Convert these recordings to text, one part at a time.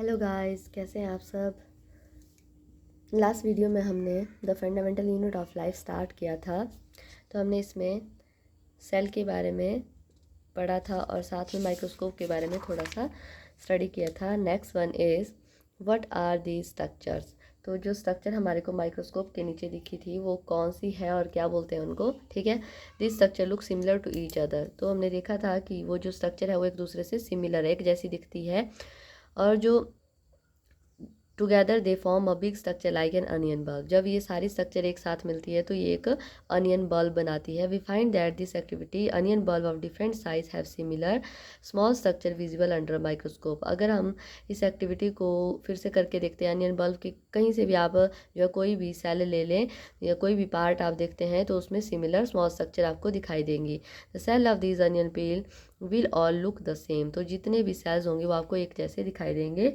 Hello guys, कैसे हैं आप सब। लास्ट वीडियो में हमने the fundamental unit of life start किया था। तो हमने इसमें सेल के बारे में पढ़ा था और साथ में माइक्रोस्कोप के बारे में थोड़ा सा स्टडी किया था। Next one is what are the structures. तो जो स्ट्रक्चर हमारे को माइक्रोस्कोप के नीचे दिखी थी वो कौन सी है और क्या बोलते हैं उनको, ठीक है। This structure look similar to each other. तो हमने देखा था कि वो जो स्ट्रक्चर है वो एक दूसरे से सिमिलर है, एक जैसी दिखती है, और जो together they form a big structure like an onion bulb. जब ये सारी स्ट्रक्चर एक साथ मिलती है तो ये एक अनियन बल्ब बनाती है। We find that this activity onion bulb of different size have similar small structure visible under microscope. अगर हम इस एक्टिविटी को फिर से करके देखते हैं, अनियन बल्ब की कहीं से भी आप जो है कोई भी सेल ले लें या कोई भी पार्ट आप देखते हैं तो उसमें सिमिलर स्मॉल स्ट्रक्चर आपको दिखाई देंगी। The cell of this onion peel will all look the same. तो जितने भी सेल्स होंगे वो आपको एक जैसे दिखाई देंगे,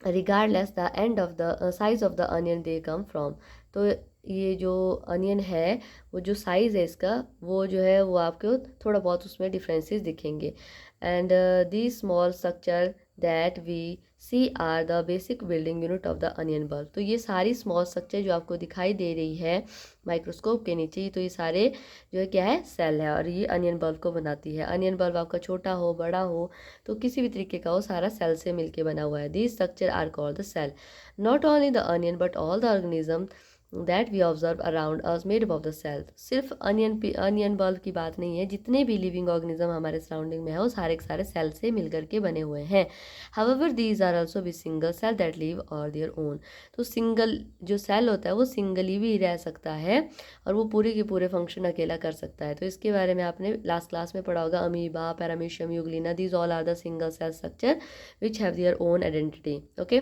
regardless the end of the size of the onion they come from. तो ये जो अनियन है वो जो साइज़ है इसका वो जो है वो आपको थोड़ा बहुत उसमें डिफरेंसेस दिखेंगे। And the small structure that we see are the basic building unit of the onion bulb. तो ये सारी स्मॉल स्ट्रक्चर जो आपको दिखाई दे रही है माइक्रोस्कोप के नीचे, तो ये सारे जो है क्या है, सेल है, और ये अनियन बल्ब को बनाती है। अनियन बल्ब आपका छोटा हो बड़ा हो तो किसी भी तरीके का वो सारा सेल से मिलके बना हुआ है। These structure are called the cell. Not only the onion but all the organism that we observe around us made up of the cell. सिर्फ अनियन बल्ब की बात नहीं है, जितने भी लिविंग ऑर्गेनिज्म हमारे सराउंडिंग में है वो सारे के सारे सेल से मिलकर के बने हुए हैं। However these are also be single cell that live on their own. तो सिंगल जो सेल होता है वो सिंगली भी रह सकता है और वो पूरे के पूरे फंक्शन अकेला कर सकता है। तो इसके बारे में आपने लास्ट क्लास में पढ़ा होगा, amoeba, paramecium, euglena, these all are the single cell structure which have their own identity. Okay,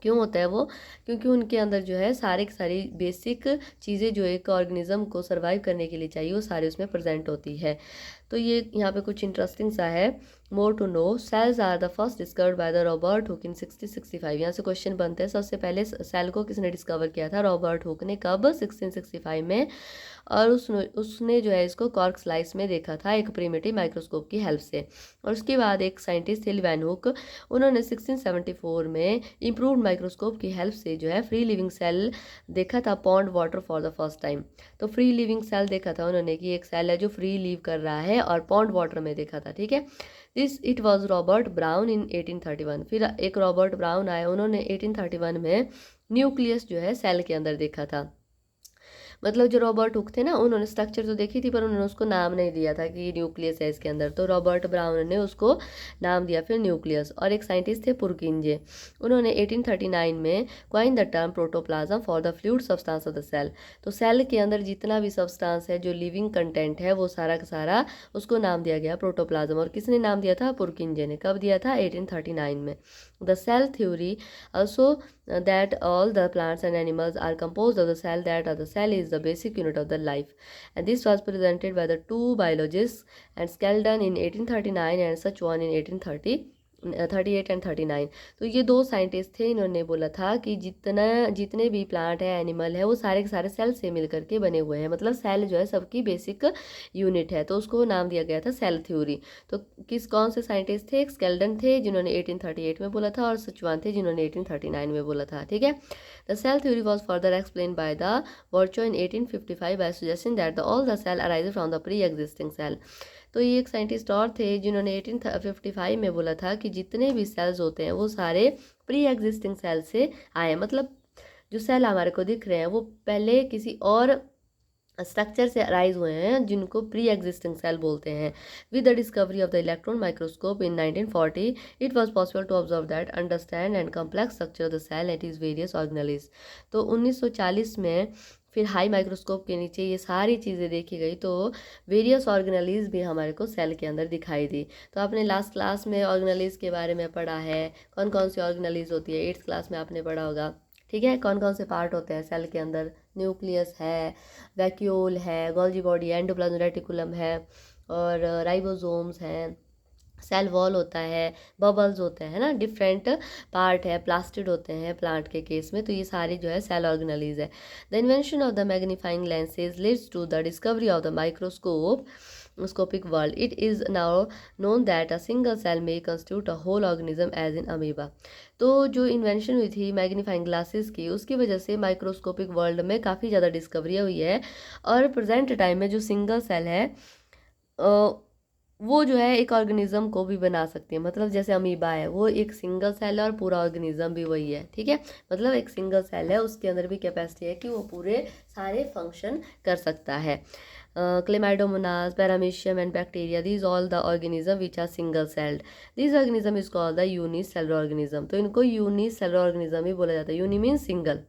क्यों होता है वो? क्योंकि उनके अंदर जो है सारी की सारी बेसिक चीज़ें जो एक ऑर्गेनिज्म को सर्वाइव करने के लिए चाहिए वो सारी उसमें प्रेजेंट होती है। तो ये यहाँ पे कुछ इंटरेस्टिंग सा है। More to know, cells are the first discovered by the Robert Hooke in 1665। यहाँ से क्वेश्चन बनते हैं, सबसे पहले सेल को किसने डिस्कवर किया था? रॉबर्ट हुक ने। कब? 1665 में। और उसने जो है इसको कॉर्क स्लाइस में देखा था एक प्रिमिटिव माइक्रोस्कोप की हेल्प से। और उसके बाद एक साइंटिस्ट थे वैन हुक, उन्होंने 1674 में इम्प्रूव्ड माइक्रोस्कोप की हेल्प से जो है फ्री लिविंग सेल देखा था pond water for the first time. तो फ्री लिविंग सेल देखा था उन्होंने कि एक सेल है जो फ्री लिव कर रहा है, और पॉन्ड वाटर में देखा था, ठीक है। This it was Robert brown इन 1831। फिर एक रॉबर्ट ब्राउन आए, उन्होंने 1831 में न्यूक्लियस जो है सेल के अंदर देखा था। मतलब जो रॉबर्ट हुक थे ना, उन्होंने स्ट्रक्चर तो देखी थी पर उन्होंने उसको नाम नहीं दिया था कि न्यूक्लियस है इसके अंदर। तो रॉबर्ट ब्राउन ने उसको नाम दिया फिर न्यूक्लियस। और एक साइंटिस्ट थे पुरकिंजे, उन्होंने 1839 में coin the term protoplasm for the fluid substance of the cell. तो सेल के अंदर जितना भी सब्सटेंस है जो लिविंग कंटेंट है वो सारा का सारा उसको नाम दिया गया प्रोटोप्लाज्म। और किसने नाम दिया था? पुरकिंजे ने। कब दिया था? 1839 में। The cell theory also that all the plants and animals are composed of the cell, that the cell is the basic unit of the life, and this was presented by the two biologists, and Skeldon in 1839 and such one in 1830 38 and 39। तो ये दो scientist थे, इन्होंने बोला था कि जितने भी प्लांट है, एनिमल है, वो सारे के सारे सेल से मिल करके बने हुए हैं। मतलब सेल जो है सबकी बेसिक यूनिट है, तो उसको नाम दिया गया था सेल थ्योरी। तो कौन से साइंटिस्ट थे? एक स्केल्डन थे जिन्होंने 1838 में बोला था, और सचवान थे जिन्होंने 1839 में बोला था, ठीक है। The cell theory was further explain by the Virchow in 1855 by suggesting that all the cell arise from the pre existing cell. तो ये एक साइंटिस्ट और थे जिन्होंने 1855 में बोला था कि जितने भी सेल्स होते हैं वो सारे प्री एग्जिस्टिंग सेल से आए। मतलब जो सेल हमारे को दिख रहे हैं वो पहले किसी और स्ट्रक्चर से अराइज हुए हैं जिनको प्री एग्जिस्टिंग सेल बोलते हैं। With the discovery of the electron microscope in 1940 it was possible to observe that understand and complex structure of the cell at is various organelles. तो 1940 में फिर हाई माइक्रोस्कोप के नीचे ये सारी चीज़ें देखी गई, तो वेरियस ऑर्गेनेलिज भी हमारे को सेल के अंदर दिखाई दी। तो आपने लास्ट क्लास में ऑर्गेनेलिज के बारे में पढ़ा है, कौन कौन सी ऑर्गेनेलिज होती है, 8th क्लास में आपने पढ़ा होगा, ठीक है। कौन कौन से पार्ट होते हैं सेल के अंदर? न्यूक्लियस है, वैक्यूल है, गोल्जी बॉडी, एंडोप्लाज्म रेटिकुलम है, और राइबोसोम्स हैं, सेल वॉल होता है, बबल्स होते हैं ना, डिफरेंट पार्ट है, प्लास्टिड होते हैं प्लांट के केस में। तो ये सारी जो है सेल ऑर्गेनेलिज है। The invention of the magnifying lenses leads to the discovery of the microscope microscopic world. It is now known that a single cell may constitute a whole organism as in amoeba. तो जो invention हुई थी magnifying glasses की, उसकी वजह से microscopic world में काफ़ी ज़्यादा डिस्कवरी हुई है। और प्रेजेंट टाइम में जो सिंगल सेल है वो जो है एक ऑर्गेनिज्म को भी बना सकती है। मतलब जैसे अमीबा है वो एक सिंगल सेल है और पूरा ऑर्गेनिज्म भी वही है, ठीक है। मतलब एक सिंगल सेल है, उसके अंदर भी कैपेसिटी है कि वो पूरे सारे फंक्शन कर सकता है। Chlamydomonas, Paramecium and bacteria, these all the organism which are single celled. This organism is called the unicellular organism. तो इनको unicellular organism ही बोला जाता है। Uni means single.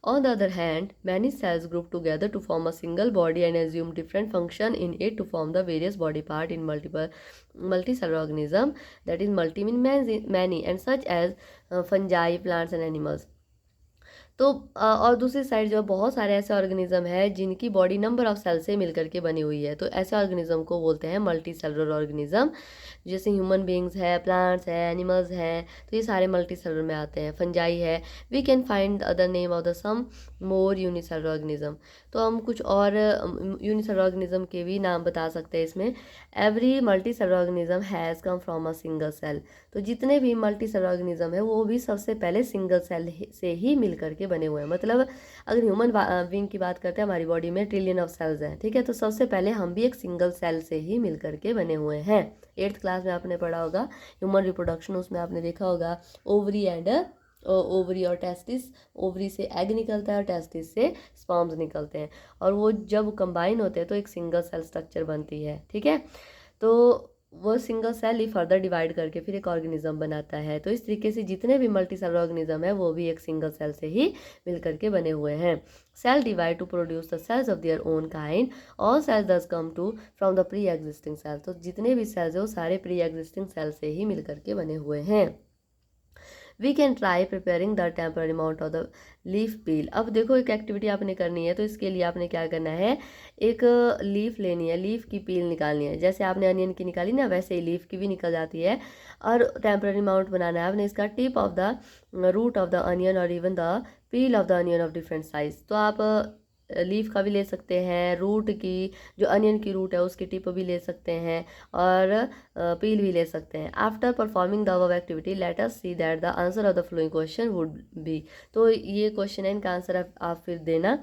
On the other hand, many cells group together to form a single body and assume different function in it to form the various body part in multicellular organism. That is multi means many and such as fungi, plants and animals. तो और दूसरी side जो बहुत सारे ऐसे organism है जिनकी body number of cell से मिलकर के बनी हुई है, तो ऐसे ऑर्गेनिज्म को बोलते हैं मल्टी सेलुलर ऑर्गेनिज्म। जैसे ह्यूमन बींग्स है, प्लांट्स है, एनिमल्स हैं, तो ये सारे मल्टी सेलुलर में आते हैं। फंजाई है, we can find the other name of the some more unicellular organism. तो हम कुछ और यूनिसेलुलर ऑर्गेनिज्म के भी नाम बता सकते हैं इसमें। Every multicellular organism has come from a single cell. तो जितने भी मल्टी सेलुलर ऑर्गेनिज्म है वो भी सबसे पहले सिंगल सेल से ही मिल करके बने हुए हैं। मतलब अगर ह्यूमन बीइंग की बात करते हैं, हमारी बॉडी में ट्रिलियन ऑफ सेल्स हैं, ठीक है। तो सबसे पहले हम भी एक सिंगल सेल से ही मिल करके बने हुए हैं। 8th क्लास में आपने पढ़ा होगा ह्यूमन रिप्रोडक्शन, उसमें आपने देखा होगा ओवरी और टेस्टिस। ओवरी से एग निकलता है और टेस्टिस से स्पर्म्स निकलते हैं, और वो जब कंबाइन होते हैं तो एक सिंगल सेल स्ट्रक्चर बनती है, ठीक है। तो वो सिंगल सेल ही फर्दर डिवाइड करके फिर एक ऑर्गेनिज्म बनाता है। तो इस तरीके से जितने भी मल्टी सेलुलर ऑर्गेनिज्म है वो भी एक सिंगल सेल से ही मिल करके बने हुए हैं। Cell divide to produce the cells of their own kind. All cells thus come to from the pre existing cell. तो जितने भी सेल्स है वो सारे प्री एग्जिस्टिंग सेल से ही मिल करके बने हुए हैं। We can try preparing the temporary amount of the leaf peel. अब देखो एक एक्टिविटी आपने करनी है, तो इसके लिए आपने क्या करना है, एक लीफ लेनी है, लीफ की पील निकालनी है। जैसे आपने अनियन की निकाली ना, वैसे ही लीफ की भी निकल जाती है। और टेम्पररी अमाउंट बनाना है आपने इसका tip of the root of the onion और even the peel of the onion of different size. तो आप लीफ का भी ले सकते हैं, रूट की जो अनियन की रूट है उसकी टिप भी ले सकते हैं, और पील भी ले सकते हैं। After performing the above activity let us see that the answer of the flowing question would be. तो ये क्वेश्चन है, इनका आंसर आप फिर देना।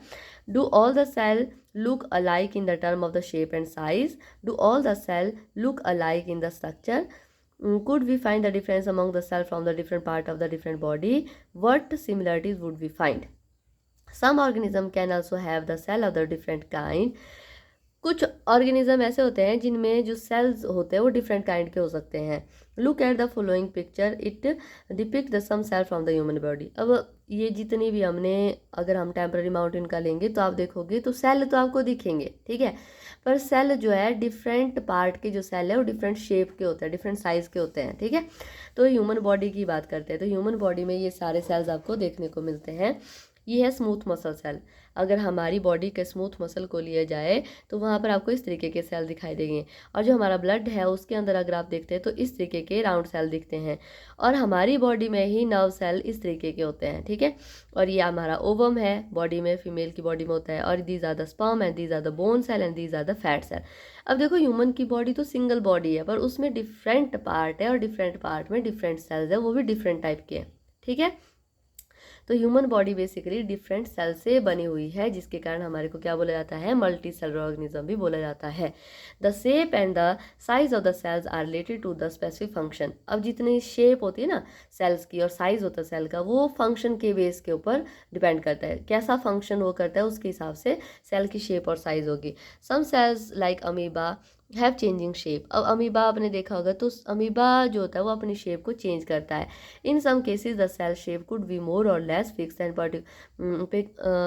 Do all the cell look alike in the term of the shape and size? Do all the cell look alike in the structure? Could we find the difference among the cell from the different part of the different body? What similarities would we find? Some organism can also have the cell of the different kind. कुछ organism ऐसे होते हैं जिनमें जो sales होते हैं वो different kind के हो सकते हैं। Look at the following picture, it depict the some cell from the human body. अब ये जितनी भी हमने, अगर हम टेम्पररी माउंटेन का लेंगे तो आप देखोगे तो सेल तो आपको दिखेंगे, ठीक है, पर सेल जो है डिफरेंट पार्ट के जो सेल है वो डिफरेंट शेप के होते हैं, डिफरेंट साइज के होते हैं, ठीक है। तो ह्यूमन बॉडी की बात करते हैं, तो ह्यूमन बॉडी में ये सारे सेल्स आपको देखने को मिलते हैं। ये है स्मूथ मसल सेल। अगर हमारी बॉडी के स्मूथ मसल को लिया जाए तो वहाँ पर आपको इस तरीके के सेल दिखाई देंगे, और जो हमारा ब्लड है उसके अंदर अगर आप देखते हैं तो इस तरीके के राउंड सेल दिखते हैं, और हमारी बॉडी में ही नर्व सेल इस तरीके के होते हैं, ठीक है। और ये हमारा ओवम है, बॉडी में, फीमेल की बॉडी में होता है, और these are the sperm and these are the bone cell and these are the fat cell. अब देखो ह्यूमन की बॉडी तो सिंगल बॉडी है, पर उसमें डिफरेंट पार्ट है, और डिफरेंट पार्ट में डिफरेंट सेल्स है, वो भी डिफरेंट टाइप के हैं, ठीक है। तो human body basically different cell से बनी हुई है, जिसके कारण हमारे को क्या बोला जाता है, मल्टी सेलुलर ऑर्गेनिज्म भी बोला जाता है। The shape and the size of the cells are related to the specific function. अब जितनी शेप होती है ना सेल्स की और साइज होता है सेल का, वो फंक्शन के बेस के ऊपर डिपेंड करता है, कैसा फंक्शन वो करता है उसके हिसाब से सेल की शेप और साइज होगी। Some cells like amoeba have changing shape. अब अमीबा आपने देखा होगा, तो अमीबा जो होता है वो अपनी शेप को चेंज करता है। In some cases the cell shape could be more or less fix and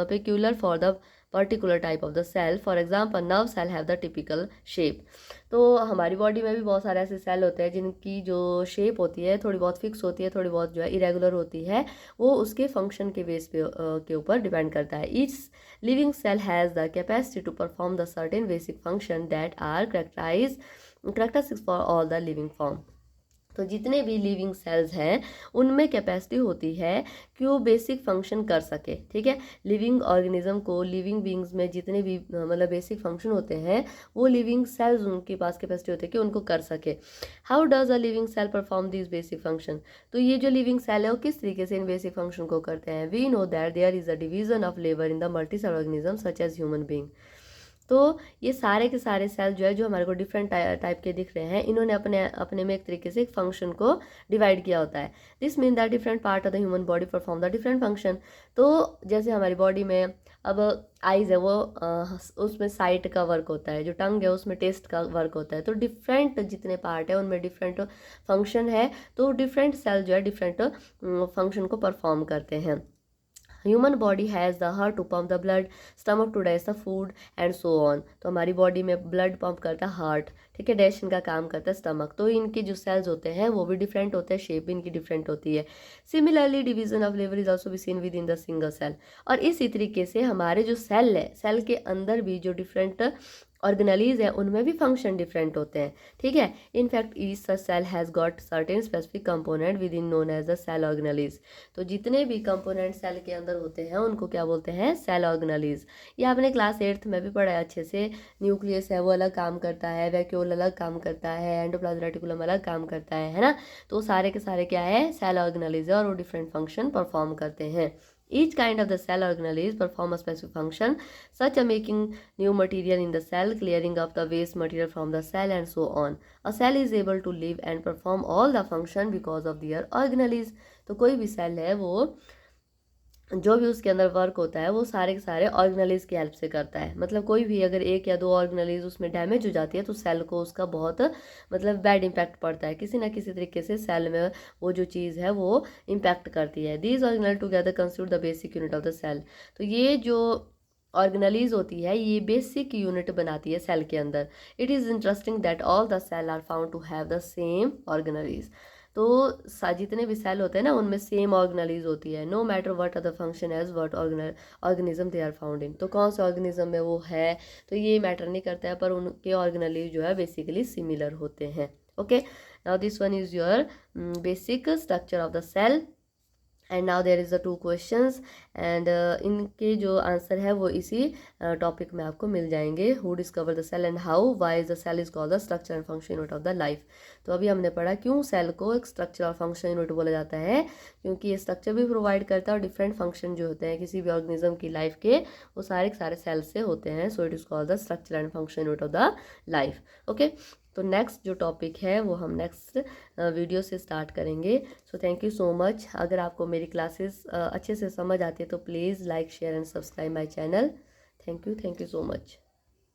peculiar for the particular type of the cell. For example nerve cell have the typical shape. तो हमारी body में भी बहुत सारे ऐसे cell होते हैं जिनकी जो शेप होती है थोड़ी बहुत फिक्स होती है, थोड़ी बहुत जो है इरेगुलर होती है, वो उसके फंक्शन के बेस पे के ऊपर डिपेंड करता है। Each living cell has the capacity to perform the certain basic function that are characteristics for all the living form. तो जितने भी लिविंग सेल्स हैं उनमें कैपेसिटी होती है कि वो बेसिक फंक्शन कर सके, ठीक है। लिविंग ऑर्गेनिज्म को, लिविंग बींग्स में जितने भी मतलब बेसिक फंक्शन होते हैं वो लिविंग सेल्स उनके पास कैपेसिटी होती है कि उनको कर सके। How does a living cell perform this basic function? तो ये जो लिविंग सेल है वो किस तरीके से इन बेसिक फंक्शन को करते हैं? We know that there is a division of labour in the multi cell organism such as human being. तो ये सारे के सारे सेल जो है, जो हमारे को डिफरेंट टाइप के दिख रहे हैं, इन्होंने अपने अपने में एक तरीके से एक फंक्शन को डिवाइड किया होता है। This mean that different part of the human body perform the different function. तो जैसे हमारी बॉडी में अब आइज़ है वो उसमें साइट का वर्क होता है, जो टंग है उसमें टेस्ट का वर्क होता है। तो डिफरेंट जितने पार्ट है उनमें डिफरेंट फंक्शन है, तो डिफरेंट सेल जो है डिफरेंट फंक्शन को परफॉर्म करते हैं। Human body has the heart to pump the blood, stomach to digest the food and so on. तो हमारी बॉडी में ब्लड पंप करता है हार्ट, ठीक है, डाइजेशन का काम करता है स्टमक। तो इनके जो सेल्स होते हैं वो भी डिफरेंट होते हैं, शेप भी इनकी डिफरेंट होती है। Similarly division of liver is also be seen within the single cell. और इसी तरीके से हमारे जो सेल है, सेल के अंदर भी जो डिफरेंट ऑर्गेनेलीज है उनमें भी फंक्शन डिफरेंट होते हैं, ठीक है। In fact each such cell has got certain specific component within known as the cell organelles. तो जितने भी कंपोनेंट सेल के अंदर होते हैं उनको क्या बोलते हैं? Cell organelles. ये आपने क्लास 8th में भी पढ़ा है अच्छे से। न्यूक्लियस है वो अलग काम करता है, वैक्यूल अलग काम करता है, एंडोप्लाज्मिक रेटिकुलम अलग काम करता है ना। तो सारे के सारे क्या है? सेल ऑर्गेनेलीज है और वो डिफरेंट फंक्शन परफॉर्म करते हैं। Each kind of the cell organelles perform a specific function, such as making new material in the cell, clearing up the waste material from the cell, and so on. A cell is able to live and perform all the function because of their organelles. तो कोई भी cell है वो जो भी उसके अंदर work होता है वो सारे के सारे ऑर्गेनेलीज की हेल्प से करता है। मतलब कोई भी अगर एक या दो ऑर्गेनेलीज उसमें डैमेज हो जाती है तो सेल को उसका बहुत मतलब बैड इम्पैक्ट पड़ता है, किसी ना किसी तरीके से सेल में वो जो चीज़ है वो इम्पैक्ट करती है। These organelle together constitute the basic unit of the cell. तो ये जो ऑर्गेनेलीज होती है ये बेसिक यूनिट बनाती है सेल के अंदर। It is interesting that all the cell are found to have the same organelles. तो जितने भी सेल होते हैं ना उनमें सेम ऑर्गेनेलीज होती है, no matter what other function as what organism they are found in. तो कौन से ऑर्गेनिज्म में वो है तो ये मैटर नहीं करता है, पर उनके ऑर्गेनेलीज जो है बेसिकली सिमिलर होते हैं। Okay, now this one is your basic structure of the cell. And now there is the 2 questions and इनके जो आंसर है वो इसी टॉपिक में आपको मिल जाएंगे। Who discover the cell and how, why is the cell is called the structure and function unit of the life. तो अभी हमने पढ़ा क्यों सेल को एक स्ट्रक्चर और फंक्शन यूनिट बोला जाता है, क्योंकि ये स्ट्रक्चर भी प्रोवाइड करता है और डिफरेंट फंक्शन जो होते हैं किसी भी ऑर्गेनिज्म की लाइफ के वो सारे के सारे सेल से होते हैं। So it is called the structure and function unit of the life. Okay, तो नेक्स्ट जो टॉपिक है वो हम नेक्स्ट वीडियो से स्टार्ट करेंगे। So thank you so much. अगर आपको मेरी क्लासेस अच्छे से समझ आती है तो please like share and subscribe my channel. Thank you so much.